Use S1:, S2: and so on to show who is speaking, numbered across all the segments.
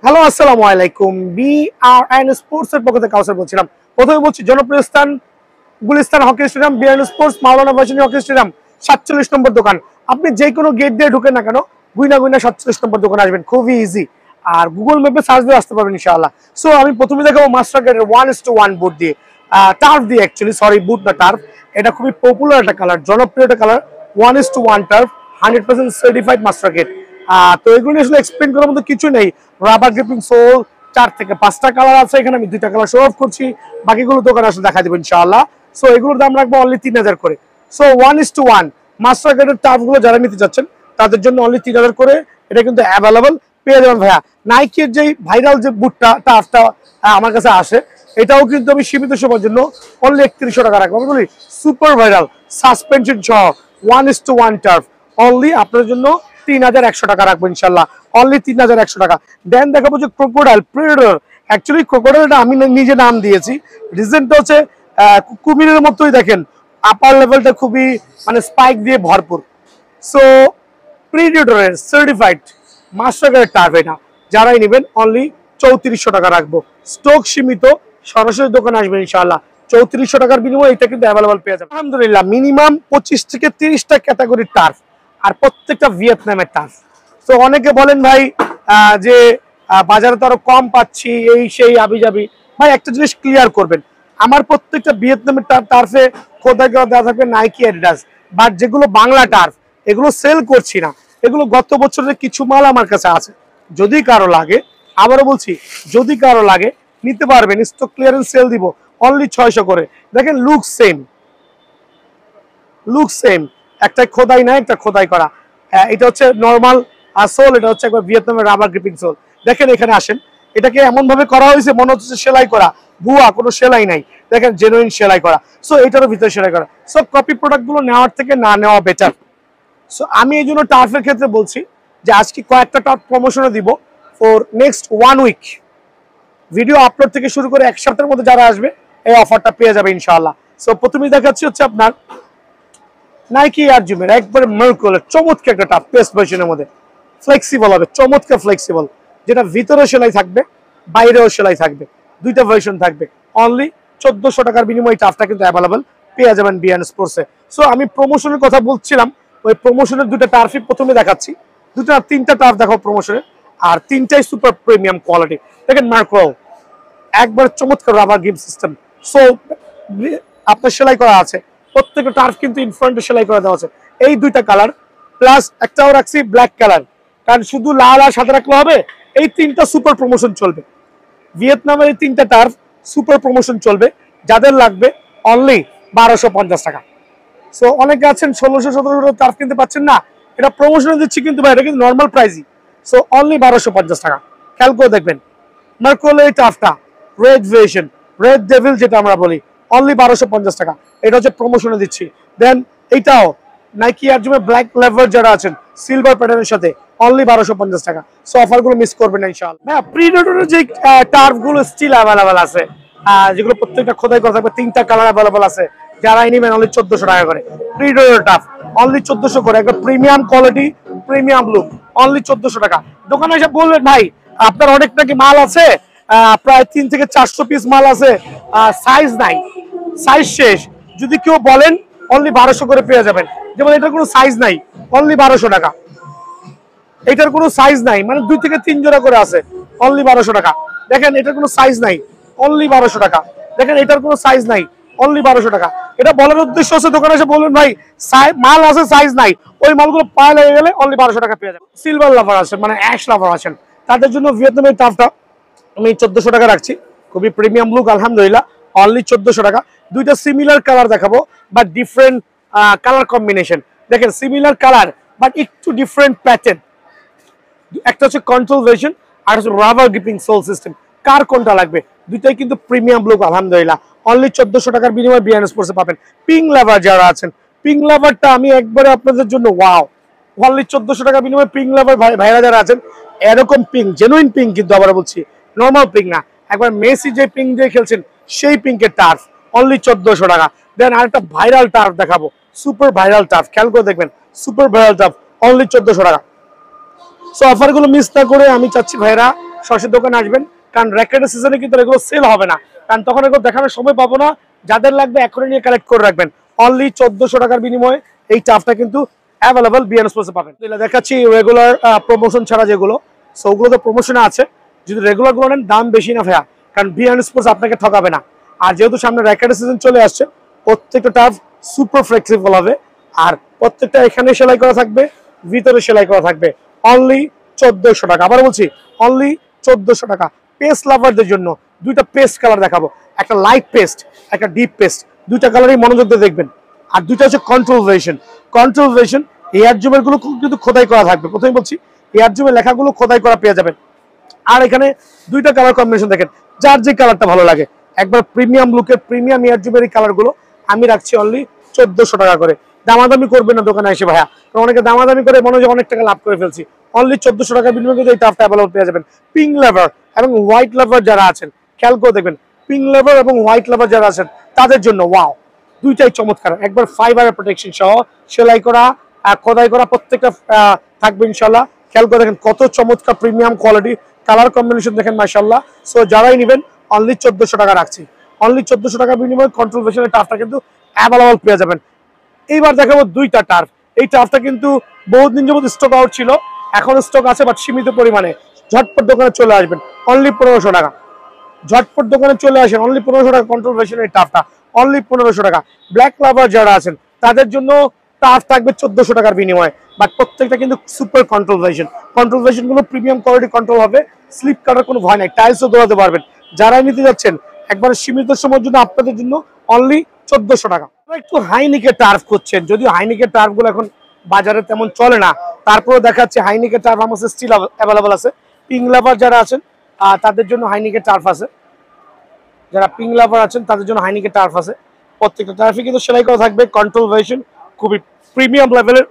S1: Hello, আসসালামু আলাইকুম। BRN sports এর পক্ষ থেকে কাউসার বলছিলাম। প্রথমে বলছি জনপ্রিয় স্থান Gulistan hockey stadium, BRN sports, Maulana varsity hockey stadium, 47 number দোকান। আপনি যে কোনো গেট দিয়ে ঢুকেন না কেন, গুইনা 47 নম্বর দোকানে আসবেন, খুবই ইজি। আর গুগল ম্যাপে সার্চ দিয়ে আসতে পারবেন ইনশাআল্লাহ। সো আমি প্রথমে দেখাবো মাস্টার গেটের 1:1 বুট দিয়ে, টার্ফ দিয়ে, অ্যাকচুয়ালি সরি বুট না টার্ফ। এটা খুবই পপুলার একটা কালার, জনপ্রিয় একটা colour, 1:1 turf, 100% certified master gate. তো এগুলো আসলে এক্সপ্লেন করার মতো কিছু নেই। রাবার গ্রিপিং সোল 4 থেকে 5টা কালার আছে, এখানে আমি 2টা কালার শো অফ করছি, বাকিগুলো দোকানে আসলে দেখা দেবো ইনশাআল্লাহ। সো এগুলোর দাম রাখবো অনলি 3000 করে। সো 1:1 মাস্টার গেটের টার্ফগুলো যারা নিতে চাচ্ছেন তাদের জন্য অনলি 3000 করে, এটা কিন্তু অ্যাভেলেবল পেয়ে যাবেন ভাইয়া। নাইকের যে ভাইরাল যে বুটটা টার্ফটা আমার কাছে আসে, এটাও কিন্তু আমি সীমিত সময়ের জন্য অনলি 3100 টাকা রাখবো। আমি বলি সুপার ভাইরাল সাসপেনশন সহ 1:1 টার্ফ অনলি আপনার জন্য 3100 টাকা রাখবো ইনশাল্লাহ, অনলি 3100 টাকা। দেন দেখাবো যে ক্রোকোডাইল প্রেডাটর। অ্যাকচুয়ালি ক্রোকোডাইলটা আমি নিজে নাম দিয়েছি, রিজনটা হচ্ছে কুমিরের মতোই দেখেন, আপার লেভেলটা খুবই মানে স্পাইক দিয়ে ভরপুর। সো প্রিডেটরের সার্টিফাইড মাস্টার গেটের টার্ফ এটা, যারাই নেবেন অনলি 3400 টাকা রাখবো। স্টক সীমিত, সরাসরি দোকানে আসবেন ইনশাআল্লাহ। 3400 টাকার বিনিময়ে এটা কিন্তু অ্যাভেলেবল পেয়ে যাবে আলহামদুলিল্লাহ। মিনিমাম 25 থেকে 30টা ক্যাটাগরির টার্ফ, আর প্রত্যেকটা ভিয়েতনামের টার্ফ। তো অনেকে বলেন ভাই যে বাজারে তো আরো কম পাচ্ছি, এই সেই আবিজাবি। ভাই একটা জিনিস ক্লিয়ার করবেন, আমার প্রত্যেকটা ভিয়েতনামের টার্ফে খোদাই করা দেওয়া থাকবে নাইকি অ্যাডিডাস। বাট যেগুলো বাংলা টার্ফ, এগুলো সেল করছি না, এগুলো গত বছরের কিছু মাল আমার কাছে আছে। যদি কারো লাগে, আবারও বলছি, যদি কারো লাগে নিতে পারবেন, স্টক ক্লিয়ারেন্স সেল দিব অনলি 600 করে। দেখেন লুক সেম, লুক সেম, একটা খোদাই না, একটা খোদাই করা। এটা হচ্ছে নর্মাল সোল, এটা হচ্ছে একবার ভিয়েতনামের রাবার গ্রিপিং সোল। দেখেন এখানে আসেন, এটাকে এমন ভাবে করা হয়েছে মনে হচ্ছে সেলাই করা, ভুয়া, কোনো সেলাই নাই। দেখেন জেনুইন সেলাই করা। সো এটারও ভিতরে সেলাই করা। সো কপি প্রোডাক্ট গুলো নেওয়ার থেকে না নেওয়া বেটার। সো আমি এই জন্য টার্ফের ক্ষেত্রে বলছি যে আজকে কয়েকটা টার্ফ প্রমোশনে দিব for next 1 week. Video upload থেকে শুরু করে 1 সপ্তাহের মধ্যে যারা আসবে এই অফারটা পেয়ে যাবে ইনশাআল্লাহ। সো প্রথমেই দেখাচ্ছি হচ্ছে আপনার নাইকি এয়ার জুমের একবারে মার্কোলের চমৎকার একটা টাপ পেস্ট ভার্সনের মধ্যে, ফ্লেক্সিবল হবে, চমৎকার ফ্লেক্সিবল, যেটা ভিতরে সেলাই থাকবে বাইরেও সেলাই থাকবে, দুইটা ভার্সন থাকবে। অনলি 1400 টাকার বিনিময়ে টাফটা কিন্তু অ্যাভেলেবল পেয়ে যাবেন বিআরএন স্পোর্টসে। সো আমি প্রমোশনের কথা বলছিলাম, ওই প্রমোশনের দুটো টার্ফই প্রথমে দেখাচ্ছি, 3টা টার্ফ দেখাও প্রমোশনের, আর 3টাই সুপার প্রিমিয়াম কোয়ালিটি। দেখেন মার্কোল একবার চমৎকার রাবার গ্রিপ সিস্টেম। সো আপনার সেলাই করা আছে, প্রত্যেকটা টার্ফ কিন্তু ইনফ্রন্টে সেলাই করে দেওয়া আছে। এই 2টা কালার প্লাস একটাও রাখছি ব্ল্যাক কালার, কারণ শুধু লাল আর সাদা রাখলে হবে। এই 3টা সুপার প্রমোশন চলবে ভিয়েতনামের, এই 3টা টার্ফ সুপার প্রমোশন চলবে। যাদের লাগবে অনলি 1250 টাকা। সো অনেকে আছেন 1600-1700 টার্ফ কিনতে পাচ্ছেন না, এটা প্রমোশনে দিচ্ছি কিন্তু ভাই, এটা কিন্তু নর্মাল প্রাইসই। সো অনলি 1250 টাকা। খেয়াল করে দেখবেন মার্কোলের এই টার্ফটা রেড ভেরিয়েশন, রেড ডেভিল যেটা আমরা বলি, অনলি 1250 টাকা। এটা হচ্ছে প্রমোশনে দিচ্ছি। দেন এইটাও নাইকি এয়ার জুমে ব্ল্যাক লেভার যারা আছেন সিলভার প্যাটার্নের সাথে অনলি 1250 টাকা। সো অফারগুলো মিস করবেন না ইনশাআল্লাহ। হ্যাঁ, প্রিডেটরের যে টার্ফগুলো স্টিল অ্যাভেলেবল আছে, যেগুলো প্রত্যেকটা খোদাই করা থাকবে, 3টা কালার অ্যাভেলেবল আছে। যারাই নেবেন অনলি 1400 টাকা করে। প্রিডেটর টার্ফ অনলি 1400 করে, একটা premium quality, premium look, only 1400 টাকা। দোকানে এসে বলবেন ভাই আপনার অনেক নাকি মাল আছে, প্রায় 3 থেকে 400 পিস মাল আছে, সাইজ নাই, সাইজ শেষ, যদি কেউ বলেন অনলি 1200 করে পেয়ে যাবেন। যেমন এটার কোনো সাইজ নাই, অনলি 1200 টাকা। এটার কোনো সাইজ নাই, মানে 2 থেকে 3 জোড়া করে আছে, অনলি 1200 টাকা। দেখেন এটার কোনো সাইজ নাই, অনলি 1200 টাকা। দেখেন এটার কোনো সাইজ নাই, অনলি 1200 টাকা। এটা বলার উদ্দেশ্য হচ্ছে দোকানে এসে বলবেন ভাই মাল আছে সাইজ নাই, ওই মালগুলো পায়ে লেগে গেলে অনলি 1200 টাকা পেয়ে যাবেন। সিলভার লাভার আছেন, মানে অ্যাশ লাভার আছেন, তাদের জন্য ভিয়েতনামের টার্ফটা আমি 1400 টাকা রাখছি। খুবই প্রিমিয়াম লুক আলহামদুলিল্লাহ, অনলি 1400 টাকা। 2টা সিমিলার কালার দেখাবো বাট ডিফারেন্ট কালার কম্বিনেশন। দেখেন সিমিলার কালার বাট একটু ডিফারেন্ট প্যাটার্ন। একটা হচ্ছে কন্ট্রোল ভার্সন, আর হচ্ছে রাবার গ্রিপিং সোল সিস্টেম। কার কোনটা লাগবে? দুইটাই কিন্তু প্রিমিয়াম লুক আলহামদুলিল্লাহ। অনলি 1400 টাকার বিনিময়ে বিআরএন স্পোর্টসে পাবেন। পিঙ্ক লাভার যারা আছেন, পিঙ্ক লাভারটা আমি একবারে আপনাদের জন্য ওয়াও, অনলি 1400 টাকার বিনিময়ে পিঙ্ক লাভার ভাইরা যারা আছেন, এরকম পিঙ্ক, জেনুইন পিঙ্ক কিন্তু আবার বলছি, নর্মাল পিঙ্ক না, একবার মেসি যে পিঙ্ক দিয়ে খেলছেন সেই পিঙ্কের টার্ফ, অনলি 1400 টাকা। দেন আরেকটা ভাইরাল টার্ফ দেখাবো, সুপার ভাইরাল টার্ফ, খেয়াল করে দেখবেন, সুপার ভাইরাল টার্ফ অনলি 1400 টাকা। সো অফারগুলো মিস না করে আমি চাচ্ছি ভাইরা সরাসরি দোকানে আসবেন, কারণ র্যাকেটের সিজনে কিন্তু এগুলো সেল হবে না, কারণ তখন এগুলো দেখানোর সময় পাবো না। যাদের লাগবে এখনই নিয়ে কালেক্ট করে রাখবেন। অনলি 1400 টাকার বিনিময়ে এই টাফটা কিন্তু অ্যাভেলেবল বিএন স্পোর্টসে পাবেন। দেখাচ্ছি রেগুলার প্রমোশন ছাড়া যেগুলো, সো ওগুলো তো প্রমোশনে আছে। যদি রেগুলার গুলো নেন দাম বেশি না ভাইয়া, কারণ বিএন স্পোর্টস আপনাকে ঠকাবে না। আর যেহেতু সামনে র্যাকেটের সিজন চলে আসছে, প্রত্যেকটা টাফ সুপার ফ্লেক্সিবল হবে, আর প্রত্যেকটা এখানে সেলাই করা থাকবে, ভিতরে সেলাই করা থাকবে। অনলি 1400 টাকা। আবার বলছি অনলি 1400 টাকা। পেস্ট লাভারদের জন্য দুইটা পেস্ট কালার দেখাবো, একটা লাইট পেস্ট, একটা ডিপ পেস্ট। দুইটা কালারই মনোযোগ দিয়ে দেখবেন। আর দুইটা হচ্ছে control version. Control version air জুমের গুলো কিন্তু খোদাই করা থাকবে। প্রথমে বলছি এয়ার জুমের লেখাগুলো খোদাই করা পেয়ে যাবেন। আর এখানে দুইটা কালার কম্বিনেশন দেখেন, যার যে কালারটা ভালো লাগে। একবার প্রিমিয়াম লুকের প্রিমিয়াম এয়ার জুমের এই কালারগুলো আমি রাখছি অনলি 1400 টাকা করে। দামাদামি করবেন না দোকানে এসে ভাইয়া, কারণ অনেকে দামাদামি করে মনে হয় অনেক টাকা লাভ করে ফেলছি। অনলি 1400 টাকা বিনিময়ে কিন্তু এই টাফটা অ্যাভেলেবল পেয়ে যাবেন। পিঙ্ক লাভার এবং হোয়াইট লাভার যারা আছেন খেয়াল করে দেখবেন, পিঙ্ক লাভার এবং হোয়াইট লাভার যারা আছেন তাদের জন্য ওয়াও, দুইটাই চমৎকার। একবার ফাইবারের প্রোটেকশন সহ সেলাই করা খোদাই করা প্রত্যেকটা থাকবে ইনশাল্লাহ। খেয়াল করে দেখেন কত চমৎকার প্রিমিয়াম কোয়ালিটি, কালার কম্বিনেশন দেখেন মাশাআল্লাহ। সো যারাই নেবেন অনলি 1400 টাকা রাখছি। অনলি 1400 টাকা বিনিময়ে কন্ট্রোল ভার্সনের টাফটা কিন্তু অ্যাভেলেবল পেয়ে যাবেন। এইবার দেখাবো দুইটা টার্ফ। এই টার্ফটা কিন্তু বহুদিন যাবত স্টক আউট ছিল, এখন স্টক আছে বাট সীমিত পরিমাণে। ঝটপট দোকানে চলে আসবেন, অনলি 1500 টাকা। ঝটপট দোকানে চলে আসেন, অনলি 1500 টাকা কন্ট্রোল ভার্সনের টাফটা, অনলি 1500 টাকা। ব্ল্যাক লাভার যারা আছেন তাদের জন্য টাফ থাকবে 1400 টাকার বিনিময়ে, বাট প্রত্যেকটা কিন্তু super control version. Control version গুলো প্রিমিয়াম কোয়ালিটি কন্ট্রোল হবে, স্লিপ কাটার কোনো ভয় নাই, টাইলসও দৌড়াতে পারবেন। যারাই নিতে যাচ্ছেন একবার সীমিত সময়ের জন্য আপনাদের জন্য অনলি 1400 টাকা। একটু হাইনিকের টার্ফ করছেন, যদিও হাইনিকের টার্ফ গুলো এখন বাজারে তেমন চলে না, তারপরেও দেখাচ্ছে হাইনিকের টার্ফ আমার স্টিল অ্যাভেলেবল আছে। পিঙ্ক লাভার যারা আছেন তাদের জন্য হাইনিকের টার্ফ আছে, যারা পিঙ্ক লাভার আছেন তাদের জন্য হাইনিকের টার্ফ আছে। প্রত্যেকটা টার্ফে কিন্তু সেলাই করা থাকবে, কন্ট্রোল ভার্সন, খুবই প্রিমিয়াম লেভেলের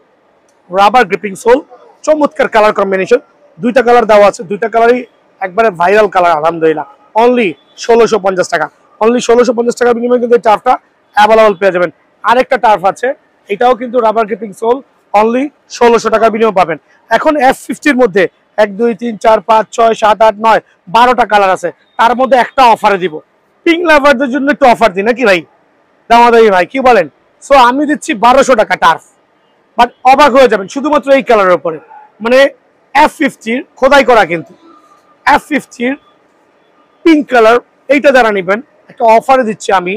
S1: রাবার গ্রিপিং সোল, চমৎকার কালার কম্বিনেশন। দুইটা কালার দেওয়া আছে, দুইটা কালারই একবারে ভাইরাল কালার আলহামদুলিল্লাহ। অনলি 1650 টাকা। অনলি 1650 টাকা বিনিময়ে কিন্তু এই টার্ফটা অ্যাভেলেবল পেয়ে যাবেন। আরেকটা টার্ফ আছে, এটাও কিন্তু রাবার গ্রিপিং সোল, অনলি 1600 টাকা বিনিময়ে পাবেন। এখন F50 এর মধ্যে 1 2 3 4 5 6 7 8 9 12টা কালার আছে, তার মধ্যে একটা অফারে দিব। পিঙ্ক লাভারদের জন্য একটু অফার দিই নাকি ভাই, দামাদামি ভাই কি বলেন? সো আমি দিচ্ছি 1200 টাকা টার্ফ, বাট অবাক হয়ে যাবেন শুধুমাত্র এই কালারের উপরে। মানে F50 খোদাই করা, কিন্তু F50 পিঙ্ক কালার এইটা যারা নেবেন একটা অফারে দিচ্ছি আমি,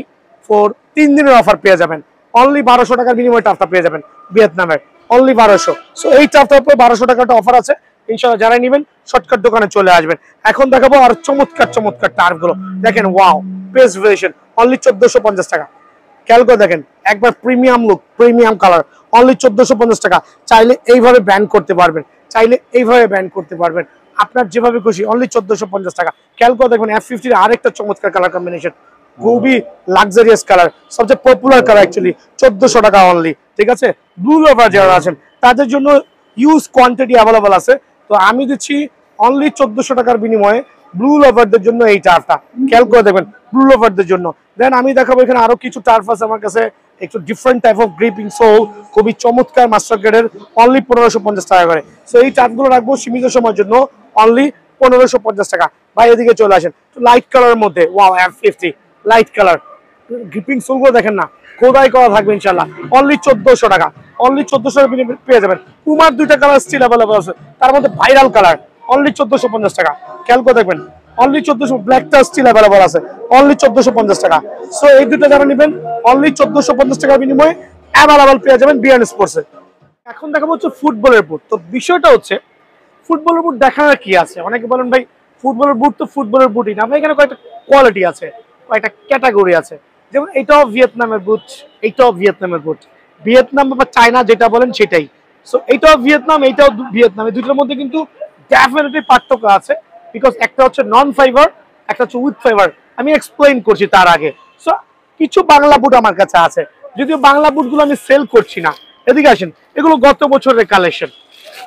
S1: ফর 3 দিনের অফার পেয়ে যাবেন। অনলি 1200 টাকার বিনিময়ে টাফটা পেয়ে যাবেন ভিয়েতনামের, অনলি 1200। সো এই টাফটার উপরে 1200 টাকা একটা অফার আছে ইনশাআল্লাহ। যারা নেবেন শর্টকাট দোকানে চলে আসবেন। এখন দেখাবো আর চমৎকার চমৎকার টার্ফ গুলো দেখেন, ওয়াও বেস্ট ভেরিয়েশন, অনলি 1450 টাকা। খেয়াল করে দেখেন একবার premium look, premium colour, only 1450 টাকা। চাইলে এইভাবে ব্যান্ড করতে পারবেন, চাইলে এইভাবে ব্যান্ড করতে পারবেন, আপনার যেভাবে খুশি, অনলি 1450 টাকা। খেয়াল করে দেখবেন F50 আরেকটা চমৎকার কালার কম্বিনেশন, খুবই লাক্সারিয়াস কালার, সবচেয়ে পপুলার কালার অ্যাকচুয়ালি, 1400 টাকা অনলি। ঠিক আছে, ব্লু লাভার যারা আছেন তাদের জন্য ইউজ কোয়ান্টিটি অ্যাভেলেবল আছে, তো আমি দিচ্ছি অনলি 1400 টাকার বিনিময়ে ব্লু লাভারদের জন্য এই টার্ফটা। খেয়াল করে দেখবেন ব্লু লাভারদের জন্য। দেন আমি দেখাবো এখানে আরো কিছু টার্ফ আছে আমার কাছে, একটু different type of gripping sole, খুবই চমৎকার মাস্টার গ্রেডের, অনলি 1550 টাকা করে। সো এই টার্ফগুলো রাখবো সীমিত সময়ের জন্য, অনলি 1550 টাকা। ভাই এদিকে চলে আসেন, লাইট কালারের মধ্যে wow F50 light colour, gripping সোলগুলো দেখেন না, খোদাই করা থাকবে ইনশাআল্লাহ। অনলি 1400 টাকা, অনলি 1400 টাকা পেয়ে যাবেন। পুমার দুইটা কালার স্টিল অ্যাভেলেবল আছে, তার মধ্যে ভাইরাল কালার, অনলি 1450 টাকা। খেয়াল করে দেখবেন অনলি 1400, ব্ল্যাকটা স্টিল অ্যাভেলেবল আছে, অনলি 1450 টাকা। সো এই দুটো যারা নেবেন অনলি 1450 টাকার বিনিময়ে অ্যাভেলেবল পেয়ে যাবেন বিএন স্পোর্টসে। এখন দেখাবো হচ্ছে ফুটবলের বুট। তো বিষয়টা হচ্ছে ফুটবলের বুট দেখার কি আছে, অনেকে বলেন ভাই ফুটবলের বুট তো ফুটবলের বুটই না, ভাই এখানে কয়েকটা কোয়ালিটি আছে, কয়েকটা ক্যাটাগরি আছে। যেমন এইটাও ভিয়েতনামের বুট, এইটাও ভিয়েতনামের বুট, ভিয়েতনাম বা চায়না যেটা বলেন সেটাই। সো এইটাও ভিয়েতনাম, এইটাও ভিয়েতনাম, এই দুটোর মধ্যে কিন্তু ডেফিনেটলি পার্থক্য আছে, বিকজ একটা হচ্ছে নন ফাইবার, একটা হচ্ছে উইথ ফাইবার। আমি এক্সপ্লেইন করছি তার আগে। সো কিছু বাংলা বুট আমার কাছে আছে, যদিও বাংলা বুটগুলো আমি সেল করছি না। এদিকে আসেন, এগুলো গত বছরের কালেকশন।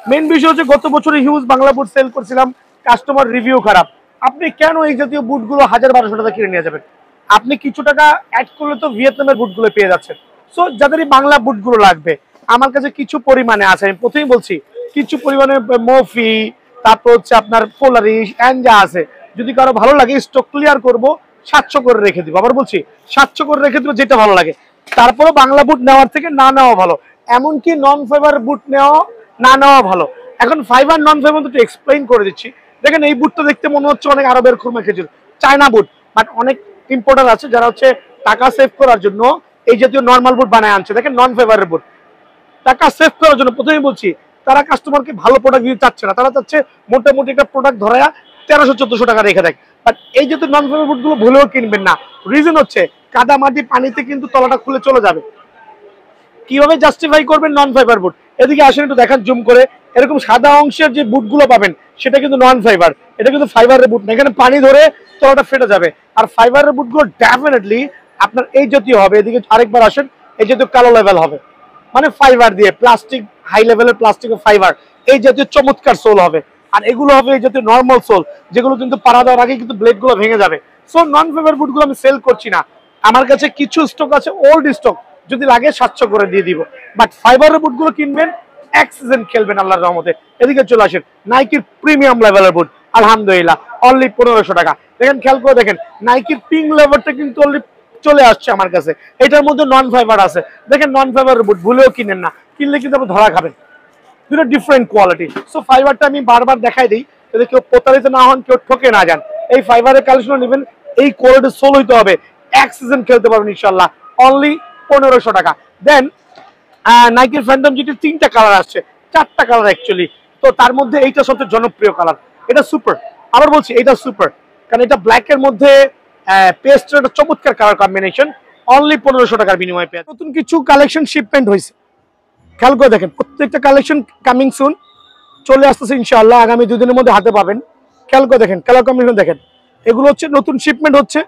S1: মেন বিষয় হচ্ছে গত বছরে হিউজ বাংলা বুট সেল করছিলাম, কাস্টমার রিভিউ খারাপ। আপনি কেন এই জাতীয় বুটগুলো 1000-1200 টাকা কিনে নিয়ে যাবেন? আপনি কিছু টাকা অ্যাড করলে তো ভিয়েতনামের বুটগুলো পেয়ে যাচ্ছেন। সো যাদের এই বাংলা বুটগুলো লাগবে আমার কাছে কিছু পরিমাণে আছে, আমি প্রথমেই বলছি কিছু পরিমাণে মফি, তারপর হচ্ছে আপনার পোলারিশ এন্ড যা আছে, যদি কারো ভালো লাগে স্টক ক্লিয়ার করব, 700 করে রেখে দিব। আবার বলছি 700 করে রেখে দিব, যেটা ভালো লাগে। তারপরে বাংলা বুট নেওয়ার থেকে না নেওয়া ভালো, এমনকি নন ফাইবার বুট নেওয়া না নেওয়া ভালো। এখন ফাইবার নন ফাইবার একটু এক্সপ্লেইন করে দিচ্ছি। দেখেন এই বুটটা দেখতে মনে হচ্ছে অনেক আরবের খুরমা খেজুর, চায়না বুট, বাট অনেক ইম্পোর্টার আছে যারা হচ্ছে টাকা সেভ করার জন্য এই জাতীয় নর্মাল বুট বানায় আনছে। দেখেন নন ফাইবারের বুট, টাকা সেভ করার জন্য। প্রথমেই বলছি তারা কাস্টমারকে ভালো প্রোডাক্ট দিতে চাচ্ছে না, তারা চাচ্ছে মোটামুটি একটা প্রোডাক্ট ধরায়া 1300-1400 টাকা রেখে দেয়। বাট এই যেহেতু নন ফাইবার বুটগুলো ভুলেও কিনবেন না। রিজন হচ্ছে কাদা মাটি পানিতে কিন্তু তলাটা খুলে চলে যাবে। কিভাবে জাস্টিফাই করবেন নন ফাইবার বুট? এদিকে আসেন একটু দেখান জুম করে। এরকম সাদা অংশের যে বুটগুলো পাবেন সেটা কিন্তু নন ফাইবার, এটা কিন্তু ফাইবারের বুট না। এখানে পানি ধরে তলাটা ফেটে যাবে। আর ফাইবারের বুটগুলো ডেফিনেটলি আপনার এই জাতীয় হবে। এদিকে আরেকবার আসেন, এই জাতীয় কালো লেভেল হবে, মানে ফাইবার দিয়ে প্লাস্টিক, হাই লেভেলের প্লাস্টিক ও ফাইবার, এই জাতীয় চমৎকার সোল হবে। আর এগুলো হবে এই জাতীয় নর্মাল সোল, যেগুলো কিন্তু পাড়া দেওয়ার আগে কিন্তু ব্লেড গুলো ভেঙে যাবে। সো নন ফাইবার বুটগুলো আমি সেল করছি না, আমার কাছে কিছু স্টক আছে, ওল্ড স্টক, যদি লাগে 700 করে দিয়ে দিব। বাট ফাইবারের বুটগুলো কিনবেন, এক সিজন খেলবেন আল্লাহর রহমতে। এদিকে চলে আসেন নাইকির প্রিমিয়াম লেভেলের বুট, আলহামদুলিল্লাহ অনলি 1500 টাকা। দেখেন খেয়াল করে দেখেন, নাইকির পিঙ্ক লেভেলটা কিন্তু অনলি চলে আসছে আমার কাছে, এটার মধ্যে নন ফাইবার আছে। দেখেন নন ফাইবারের বুট ভুলেও কিনেন না, কিনলে কিন্তু আপনি ধরা খাবেন। দুটো ডিফারেন্ট কোয়ালিটি। সো ফাইবারটা আমি বারবার দেখাই দিই, যদি কেউ প্রতারিত না হন, কেউ ঠকে না যান। এই ফাইবারের কালেকশন নেবেন, এই কোয়ালিটি সোল হইতে হবে, এক সিজন খেলতে পারবেন ইনশাল্লাহ, অনলি 1500 টাকা। দেন নাইকির ফ্যান্টম জিটির 3টা কালার আসছে, 4টা কালার অ্যাকচুয়ালি। তো তার মধ্যে এইটা সবচেয়ে জনপ্রিয় কালার, এটা সুপার। আবার বলছি এটা সুপার, কারণ এটা ব্ল্যাকের মধ্যে পেস্টের একটা চমৎকার কালার কম্বিনেশন, অনলি 1500 টাকার বিনিময়ে পেয়ে। নতুন কিছু কালেকশন শিপমেন্ট হয়েছে, খেয়াল করে দেখেন, প্রত্যেকটা কালেকশন কামিং সুন, চলে আসতেছে ইনশাআল্লাহ, আগামী 2 দিনের মধ্যে হাতে পাবেন। খেয়াল করে দেখেন, কালার কম্বিনেশন দেখেন, এগুলো হচ্ছে নতুন শিপমেন্ট হচ্ছে।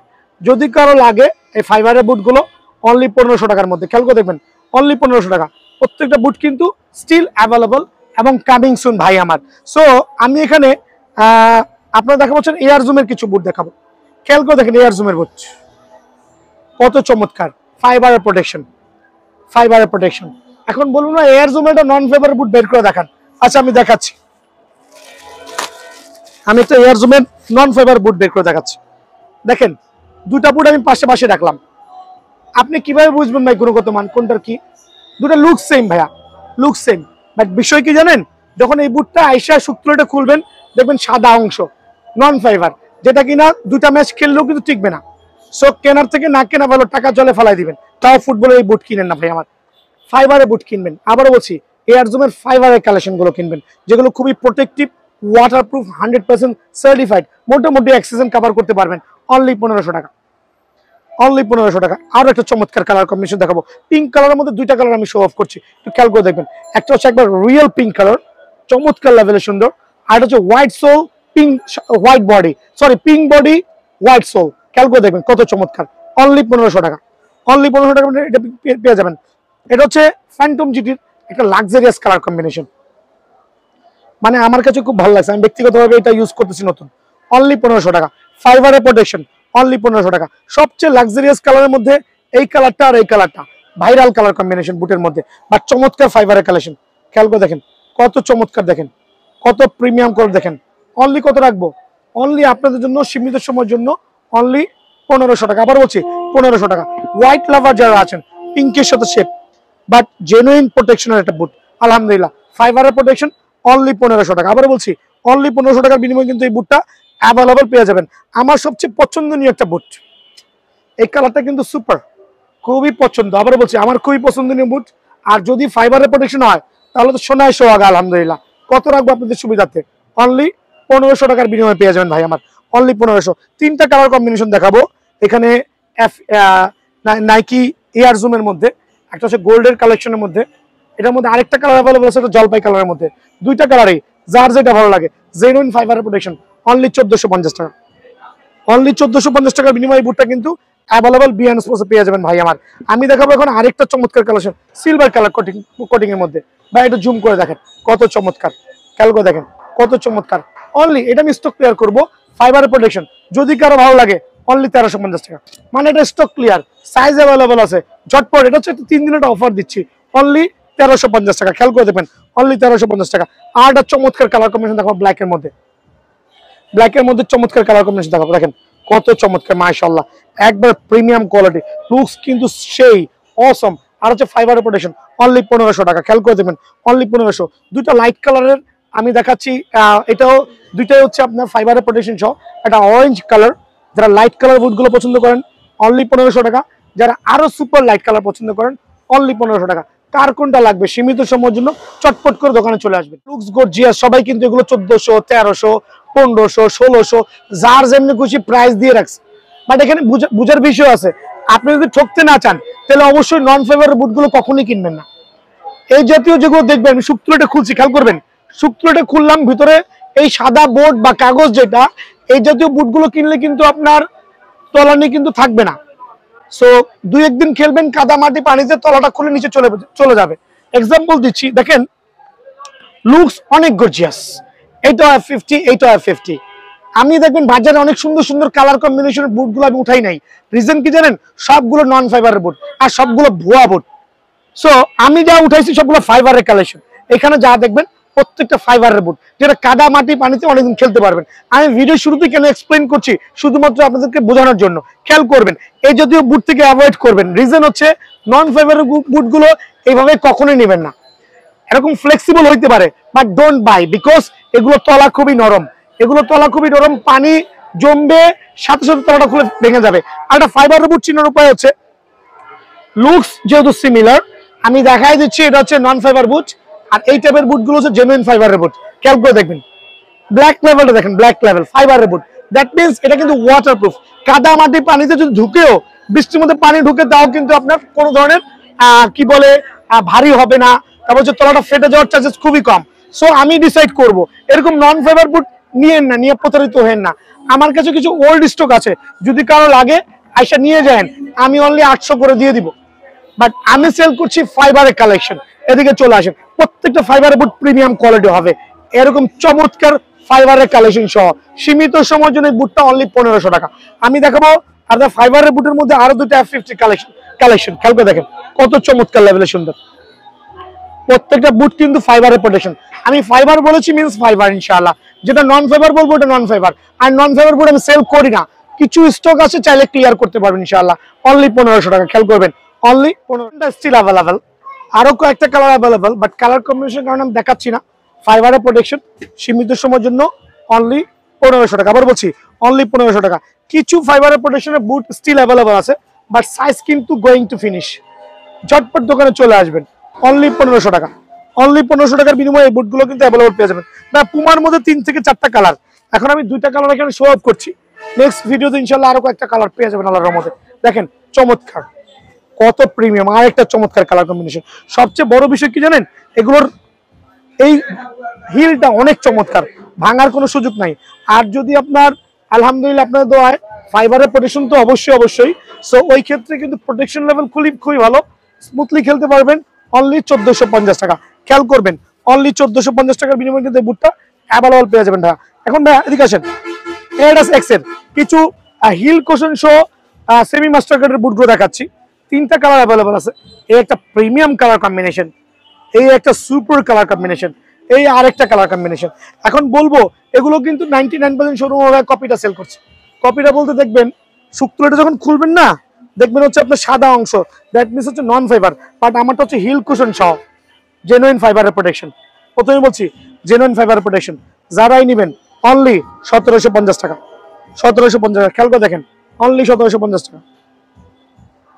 S1: যদি কারো লাগে এই ফাইবারের বুটগুলো অনলি 1500 টাকার মধ্যে, খেয়াল করে দেখবেন অনলি 1500 টাকা। প্রত্যেকটা বুট কিন্তু স্টিল অ্যাভেলেবল এবং কামিং সুন ভাই আমার। সো আমি এখানে আপনারা দেখা পাচ্ছেন এয়ার জুমের কিছু বুট দেখাবো। খেয়াল করে দেখেন এয়ার জুমের বুট কত চমৎকার, ফাইবারের প্রোটেকশন, ফাইবারের প্রোটেকশন। এখন বলুন না এয়ার জুমের একটা নন ফাইবার বুট বের করে দেখান। আচ্ছা আমি দেখাচ্ছি, আমি তো এয়ার জুমের নন ফাইবার বুট বের করে দেখাচ্ছি। দেখেন দুটা বুট আমি পাশে পাশে রাখলাম, আপনি কিভাবে বুঝবেন ভাই গুণগত মান কোনটার কি? দুটা লুক সেম ভাইয়া, লুক সেম, বাট বিষয় কি জানেন, যখন এই বুটটা আইসা শুক্রটা খুলবেন দেখবেন সাদা অংশ নন ফাইবার, যেটা কিনা দুটা ম্যাচ খেললেও কিন্তু টিকবে না। সো কেনার থেকে না কেনা ভালো, টাকা জলে ফেলাই দিবেন। তাও ফুটবলের এই বুট কিনেন না ভাই আমার, ফাইবারের বুট কিনবেন। আবারও বলছি এয়ার জুমের ফাইবারের কালেকশনগুলো কিনবেন, যেগুলো খুবই প্রোটেক্টিভ, ওয়াটারপ্রুফ, 100% সার্টিফাইড, মোটামুটি এক সিজন কভার করতে পারবেন, অনলি 1500 টাকা, অনলি 1500 টাকা। আরো একটা চমৎকার কালার কম্বিনেশন দেখাবো, পিঙ্ক কালারের মধ্যে 2টা কালার আমি শো অফ করছি, একটু খেয়াল করে দেখবেন। একটা হচ্ছে একবার রিয়েল পিঙ্ক কালার, চমৎকার লেভেলের সুন্দর, আর হচ্ছে white sole, pink white body, sorry pink body white sole, খেয়াল করে দেখবেন কত চমৎকার, অনলি 1500 টাকা, অনলি 1500 টাকা এটা পেয়ে যাবেন। এটা হচ্ছে ফ্যান্টম জিটির একটা লাক্সারিয়াস কালার কম্বিনেশন, মানে আমার কাছে খুব ভালো লাগছে, আমি ব্যক্তিগতভাবে এটা ইউজ করতেছি নতুন, অনলি 1500 টাকা। ফাইবারের প্রোটেকশন অনলি 1500 টাকা। সবচেয়ে লাক্সারিয়াস কালারের মধ্যে এই কালারটা আর এই কালারটা ভাইরাল কালার কম্বিনেশন বুটের মধ্যে, বাট চমৎকার ফাইবারের কালেকশন, খেয়াল করে দেখেন কত চমৎকার, দেখেন কত প্রিমিয়াম করে, দেখেন অনলি কত রাখবো, অনলি আপনাদের জন্য সীমিত সময়ের জন্য অনলি 1500 টাকা। আবার বলছি 1500 টাকা। হোয়াইট লাভার যারা আছেন, পিঙ্কের সাথে শেপ, বাট জেনুইন প্রোটেকশনের একটা বুট, আলহামদুলিল্লাহ ফাইবারের প্রোটেকশন, অনলি 1500 টাকা। আবার বলছি অনলি 1500 টাকার বিনিময়ে কিন্তু এই বুটটা অ্যাভেলেবল পেয়ে যাবেন। আমার সবচেয়ে পছন্দনীয় একটা বুট, এই কালারটা কিন্তু সুপার, খুবই পছন্দ। আবার বলছি আমার খুবই পছন্দনীয় বুট। আর যদি ফাইবারের প্রোটেকশন হয় তাহলে তো সোনায় সোহাগা, আলহামদুলিল্লাহ। কত রাখবো আপনাদের সুবিধার্থে, অনলি 1500 টাকার বিনিময়ে পেয়ে যাবেন ভাই আমার, অনলি 1500। 3টা কালার কম্বিনেশন দেখাবো এখানে, নাইকি এয়ার জুমের মধ্যে, একটা হচ্ছে গোল্ডের কালেকশনের মধ্যে, এটার মধ্যে আরেকটা কালার অ্যাভেলেবল আছে জলপাই কালারের মধ্যে, 2টা কালারই যার যেটা ভালো লাগে। জেনুইন ফাইবারের প্রোটেকশন, অনলি 1450 টাকা, অনলি 1450 টাকার বিনিময়ে বুটটা কিন্তু অ্যাভেলেবল বিএন স্পোর্টসে পেয়ে যাবেন ভাই আমার। আমি দেখাবো এখন আরেকটা চমৎকার কালেকশন, সিলভার কালার কোটিং এর মধ্যে, ভাই একটু জুম করে দেখেন কত চমৎকার, খেয়াল করে দেখেন কত চমৎকার। অনলি এটা আমি স্টক ক্লিয়ার করবো, ফাইবারের প্রোটেকশন, যদি কারো ভালো লাগে অনলি 1350 টাকা, মানে এটা স্টক ক্লিয়ার, সাইজ অ্যাভেলেবল আছে, ঝটপট। এটা হচ্ছে 3 দিনের অফার দিচ্ছি, অনলি 1350 টাকা, খেয়াল করে দেখবেন অনলি 1350 টাকা। আর একটা চমৎকার কালার কম্বিনেশন দেখো ব্ল্যাকের মধ্যে চমৎকার কালার কম্বিনেশন দেখো, দেখেন কত চমৎকার মাশাআল্লাহ, একবার প্রিমিয়াম কোয়ালিটি, লুকস কিন্তু সেই অসম। আর হচ্ছে ফাইবার প্রোটেকশন অনলি 1500 টাকা, খেয়াল করে দেখবেন অনলি 1500। দুইটা লাইট কালারের আমি দেখাচ্ছি, এটাও দুইটাই হচ্ছে আপনার ফাইবারের প্রোটেকশন সহ, একটা অরেঞ্জ কালার, যারা লাইট কালার বুটগুলো পছন্দ করেন অনলি 1500 টাকা, যারা আরো সুপার লাইট কালার পছন্দ করেন অনলি 1500 টাকা। কার কোনটা লাগবে সীমিত সময়ের জন্য চটপট করে দোকানে চলে আসবেন। লুকস গর্জিয়াস, সবাই কিন্তু এগুলো 1400, 1300, 1500, 1600 যার যেমনি খুশি প্রাইস দিয়ে রাখছে। বাট এখানে বুঝার বিষয় আছে, আপনি যদি ঠকতে না চান তাহলে অবশ্যই নন ফাইবারের বুটগুলো কখনোই কিনবেন না। এই জাতীয় যেগুলো দেখবেন, আমি শুক্তুলেটা খুলছি, খেয়াল করবেন, শুক্তুলেটা খুললাম, ভিতরে এই সাদা বোর্ড বা কাগজ যেটা, এই জাতীয় বুটগুলো কিনলে কিন্তু আপনার তলানি কিন্তু থাকবে না। সো 2-1 দিন খেলবেন কাদা মাটি পানিতে, তলাটা খুলে নিচে চলে যাবে। এক্সাম্পল দিচ্ছি, দেখেন লুকস অনেক গর্জিয়াস, এইটা F50, এইটা F50। আমি দেখবেন বাজারে অনেক সুন্দর সুন্দর কালার কম্বিনেশনের বুটগুলো আমি উঠাই নাই, রিজন কি জানেন? সবগুলো নন ফাইবারের বুট আর সবগুলো ভুয়া বুট। সো আমি যা উঠাইছি সবগুলো ফাইবারের কালেকশন, এখানে যা দেখবেন প্রত্যেকটা ফাইবারের বুট, যেটা কাদা মাটি পানিতে অনেকদিন খেলতে পারবেন। আমি ভিডিও শুরুতে কেন এক্সপ্লেন করছি, শুধুমাত্র আপনাদেরকে বোঝানোর জন্য। খেয়াল করবেন এই জাতীয় বুট থেকে অ্যাভয়েড করবেন, রিজন হচ্ছে নন ফাইবারের বুটগুলো এইভাবে কখনোই নেবেন না। এরকম ফ্লেক্সিবল হইতে পারে বাট ডোন্ট বাই, বিকজ এগুলো তলা খুবই নরম, পানি জমবে সাথে সাথে তলাটা খুলে ভেঙে যাবে। আর একটা ফাইবারের বুট চিনার উপায় হচ্ছে, লুকস যেহেতু সিমিলার, আমি দেখাই দিচ্ছি এটা হচ্ছে নন ফাইবার বুট, আর এই টাইপের বুটগুলো হচ্ছে জেনুইন ফাইবারের বুট। খেয়াল করে দেখবেন ব্ল্যাক লেভেলটা দেখেন, ব্ল্যাক লেভেল ফাইবারের বুট, দ্যাট মিনস এটা কিন্তু ওয়াটারপ্রুফ। কাদা মাটি পানিতে যদি ঢুকেও, বৃষ্টির মধ্যে পানি ঢুকে, তাও কিন্তু আপনার কোনো ধরনের কি বলে ভারী হবে না, তারপর হচ্ছে তলাটা ফেটে যাওয়ার চান্সেস খুবই কম। সো আমি ডিসাইড করব এরকম নন ফাইবার বুট নিয়েন না, নিয়ে প্রতারিত হেন না। আমার কাছে কিছু ওল্ড স্টক আছে, যদি কারো লাগে আইসা নিয়ে যান, আমি অনলি 800 করে দিয়ে দিব। বাট আমি সেল করছি ফাইবারের কালেকশন, এদিকে চলে আসেন। প্রত্যেকটা ফাইবারের বুট প্রিমিয়াম কোয়ালিটি হবে, এরকম চমৎকার ফাইবারের কালেকশন সহ। সীমিত সময়ের জন্য বুটটা অনলি 1500 টাকা। আমি দেখাবো আপনার ফাইবারের বুটের মধ্যে আরো দুটো F50 কালেকশন, খেয়াল করে দেখেন কত চমৎকার লেভেলের সুন্দর। প্রত্যেকটা বুট কিন্তু ফাইবারের প্রোটেকশন। আমি ফাইবার বলেছি মিন্স ফাইবার, ইনশাআল্লাহ। যেটা নন ফাইবার বলবো ওটা নন ফাইবার। আর নন ফাইবার বুট আমি সেল করি না, কিছু স্টক আছে, চাইলে ক্লিয়ার করতে পারবেন ইনশাআল্লাহ। অনলি 1500 টাকা, খেয়াল করবেন অনলি 15টা স্টিল অ্যাভেলেবল, আরো কয়েকটা colour available, but colour combination কারণে আমি দেখাচ্ছি না। ফাইবারের প্রোটেকশন সীমিত সময়ের জন্য অনলি 1500 টাকা। আবার বলছি অনলি 1500 টাকা। কিছু ফাইবারের প্রোটেকশনের বুট স্টিল অ্যাভেলেবল আছে, বাট সাইজ কিন্তু গোয়িং টু ফিনিশ। ঝটপট দোকানে চলে আসবেন, অনলি 1500 টাকা। অনলি 1500 টাকার বিনিময়ে এই বুটগুলো কিন্তু অ্যাভেলেবল পেয়ে যাবেন। না, পুমার মধ্যে 3 থেকে 4টা কালার, এখন আমি 2টা কালার এখানে শো অফ করছি। নেক্সট ভিডিওতে ইনশাআল্লাহ আরো কয়েকটা কালার পেয়ে যাবেন আল্লাহর রহমতে। দেখেন চমৎকার, কত প্রিমিয়াম, আর একটা চমৎকার কালার কম্বিনেশন। সবচেয়ে বড় বিষয় কি জানেন, এগুলোর এই হিলটা অনেক চমৎকার, ভাঙার কোনো সুযোগ নাই। আর যদি আপনার আলহামদুলিল্লাহ আপনার দোয়ায় ফাইবারের প্রোটেকশন তো অবশ্যই, সো ওই ক্ষেত্রে কিন্তু প্রোটেকশন লেভেল খুবই ভালো, স্মুথলি খেলতে পারবেন। অনলি 1450 টাকা, খেয়াল করবেন অনলি 1450 টাকার বিনিময়ে কিন্তু এই বুটটা অ্যাভেলেবল পেয়ে যাবেন ভাইয়া। এখন ভাইয়া এদিকে আসেন, এডাস এক্সের কিছু হিল কোশন সহ সেমি মাস্টার কাটের বুটগুলো দেখাচ্ছি। 3টা কালার অ্যাভেলেবল আছে। এই একটা প্রিমিয়াম কালার কম্বিনেশন, এই একটা সুপার কালার কম্বিনেশন, এই আরেকটা কালার কম্বিনেশন। এখন বলবো এগুলো কিন্তু 99% শোরুম কপিটা সেল করছে। কপিটা বলতে দেখবেন শুক্তটা যখন খুলবেন না, দেখবেন হচ্ছে আপনার সাদা অংশ, দ্যাট মিনস হচ্ছে নন ফাইবার, বাট আমারটা হচ্ছে হিল কুশন সহ জেনুইন ফাইবারের প্রোটেকশন। প্রথমে বলছি জেনুইন ফাইবারের প্রোটেকশন, যারাই নেবেন অনলি 1750 টাকা। 1750 টাকা, খেয়াল করে দেখেন অনলি 1750 টাকা,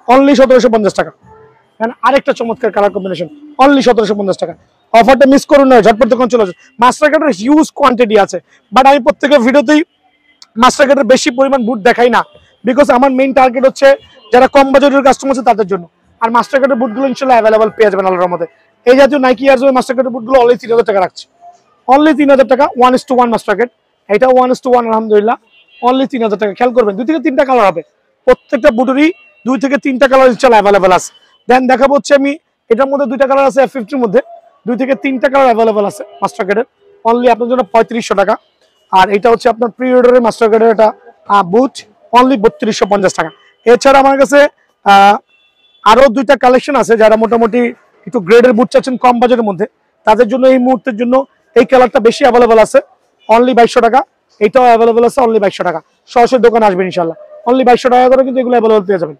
S1: অনলি 1750 টাকা। আরেকটা চমৎকার কালার কম্বিনেশন, অনলি 1750 টাকা। অফারটা মিস করুন না, ঝটপট দোকান চলে আসুন। মাস্টার কার্ডের হিউজ কোয়ান্টিটি আছে, বাট আমি প্রত্যেকের ভিডিওতেই মাস্টার কার্ডের বেশি পরিমাণ বুট দেখাই না, বিকজ আমার মেইন টার্গেট হচ্ছে যারা কম বাজেটের কাস্টমার আছে তাদের জন্য। আর মাস্টার কার্ডের বুটগুলো ইনশাআল্লাহ অ্যাভেলেবল পেয়ে যাবেন আল্লাহর রহমতে। এই জাতীয় নাইকি এয়ার জোনের মাস্টার কার্ডের বুটগুলো অনলি 3000 টাকা রাখছে, অনলি 3000 টাকা। 1:1 মাস্টার কার্ড, এটা 1:1 আলহামদুলিল্লাহ, অনলি 3000 টাকা। খেয়াল করবেন 2 থেকে 3টা কালার হবে, প্রত্যেকটা বুটেরই 2 থেকে 3টা কালার ইনশাআল্লাহ অ্যাভেলেবল আছে। দেন দেখাবো হচ্ছে আমি এটার মধ্যে 2টা কালার আছে, F50 মধ্যে 2 থেকে 3টা কালার অ্যাভেলেবল আছে মাস্টার কার্ডের, অনলি আপনার জন্য 3500 টাকা। আর এটা হচ্ছে আপনার প্রি অর্ডারের মাস্টার কার্ডের এটা বুট, অনলি 3250 টাকা। এছাড়া আমার কাছে আরো 2টা কালেকশন আছে, যারা মোটামুটি একটু গ্রেডের বুট চাচ্ছেন কম বাজেটের মধ্যে, তাদের জন্য এই মুহূর্তের জন্য এই কালারটা বেশি অ্যাভেলেবল আছে, অনলি 2200 টাকা। এটাও অ্যাভেলেবল আছে অনলি 2200 টাকা। সরাসরি দোকানে আসবেন ইনশাল্লাহ, অনলি 2200 টাকা করে কিন্তু এগুলো অ্যাভেলেবল পেয়ে যাবেন।